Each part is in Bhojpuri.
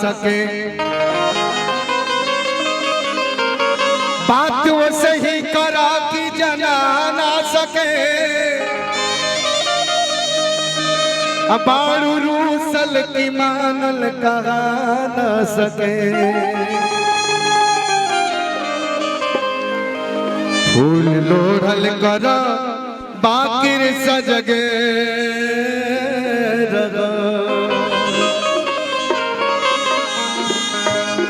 सके। बात वो सही करा कि जना ना सके। बाड़ू रूसल की मानल कहा न सके। फूल लोढ़ल कर बाकिर सजगे रगा।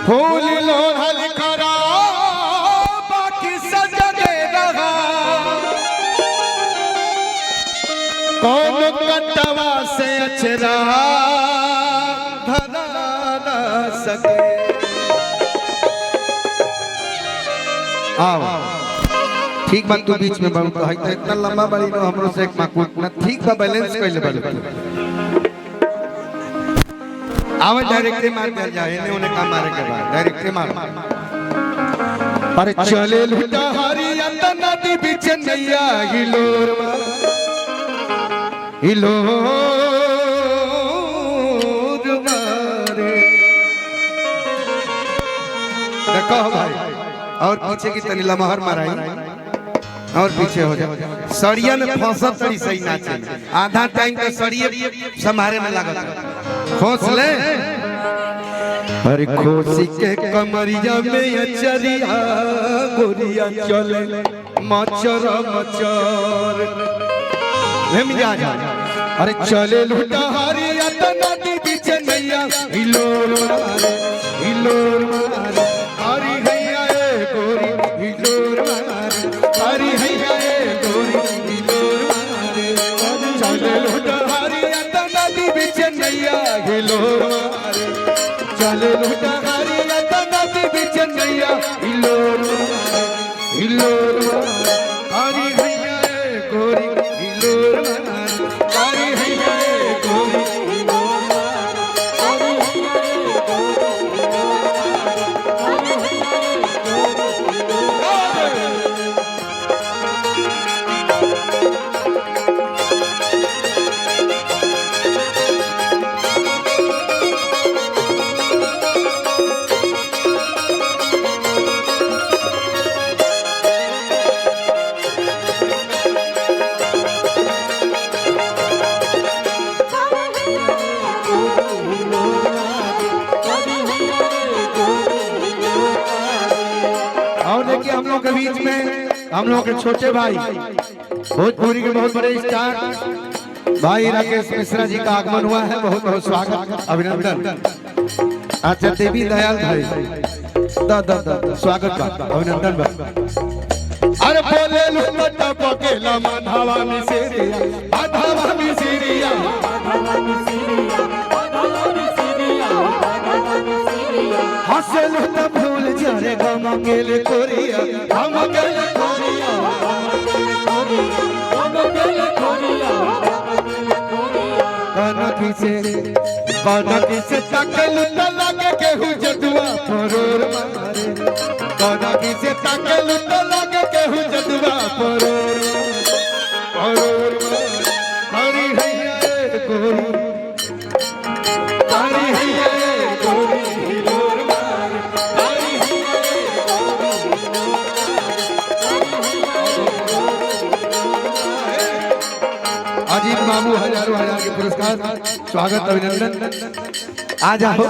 फूल लोढ़ल कर बाकी सजगे रगा। कौन कटवा से अचरा धरा न सके। आओ ठीक बात तू बीच में बाबू तो है इतना लंबा बड़ी नो हमरो से एक माकूल ना ठीक बा बैलेंस कइले बाड़ू। आवे डायरेक्टली मार दे जाए ने उन्हें काम मारे के बाद डायरेक्टली मार। अरे चले लुटा हरिया त नदी बीच नैया हिलोर मारे। देखो भाई और पीछे की तनी लमहर माराई और पीछे हो जाए। सड़िया में फंसत तड़ी सही ना चले। आधा टाइम तो सड़िए संभारे में लागत खोस ले। अरे खोसी के कमरिया में अचरिया गोरिया चले मचर मचर। अरे चले लुटा हरिया त नदी बीच नैया हिलोर मारे हिलोर मारे। हरी हैया ए गोरी हिलोर मारे। हरी हैया ए गोरी हिलोर मारे। चले लुटा हरिया त नदी बीच नैया हिलोर मारे। चले लुटा हरिया त नदी बीच नैया हिलोर मारे हिलोर मारे। हरी हैया ए गोरी हिलोर मारे। हरी हैया ए गोरी हिलोर मारे। हरी हैया ए गोरी हम लोग के बीच में हम लोग के छोटे भाई भोजपुरी के बहुत बड़े स्टार भाई राकेश मिश्रा जी का आगमन हुआ है। बहुत बहुत स्वागत अभिनंदन। अच्छा देवी दयाल भाई दा स्वागत बा अभिनंदन बा। अरे बोले लुटा पकेला माधवा मिसरिया माधवा मिसरिया हंसे लुटा भूल जरे गम गेले कोरिया गम गेले कोरिया कनकी से ताकल त लगे केहू जदुआ परोर मारे। कनकी से ताकल त लगे केहू जदुआ परोर परोर मारे। हरी हैया ए गोरी हरी हैया ए गोरी हिलोर मारे। हरी हैया ए गोरी अजीत मामू हजारों हजार के पुरस्कार स्वागत अभिनंदन। आ जाओ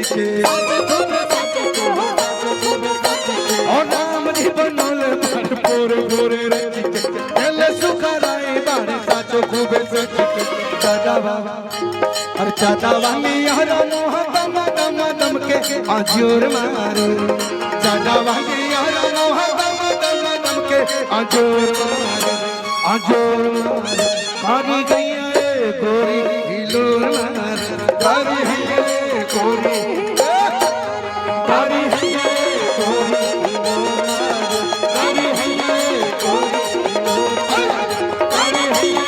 के और नाम नहीं बनोले बार पोरे पोरे रच के एले सुखराई बार साचो खूबे सच के दादा बाबा अरे ज्यादा वाली यारा मोह दम दम दम के आजोर मारे ज्यादा वाली यारा मोह दम दम दम के आजोर मारे कारी गैया गोरी हिलोर मारे कारी गैया गोरी कारी गैया गोरी कारी गैया गोरी कारी गैया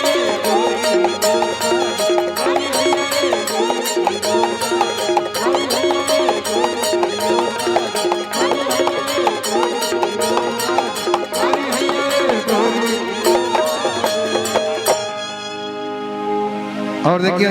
और देखिए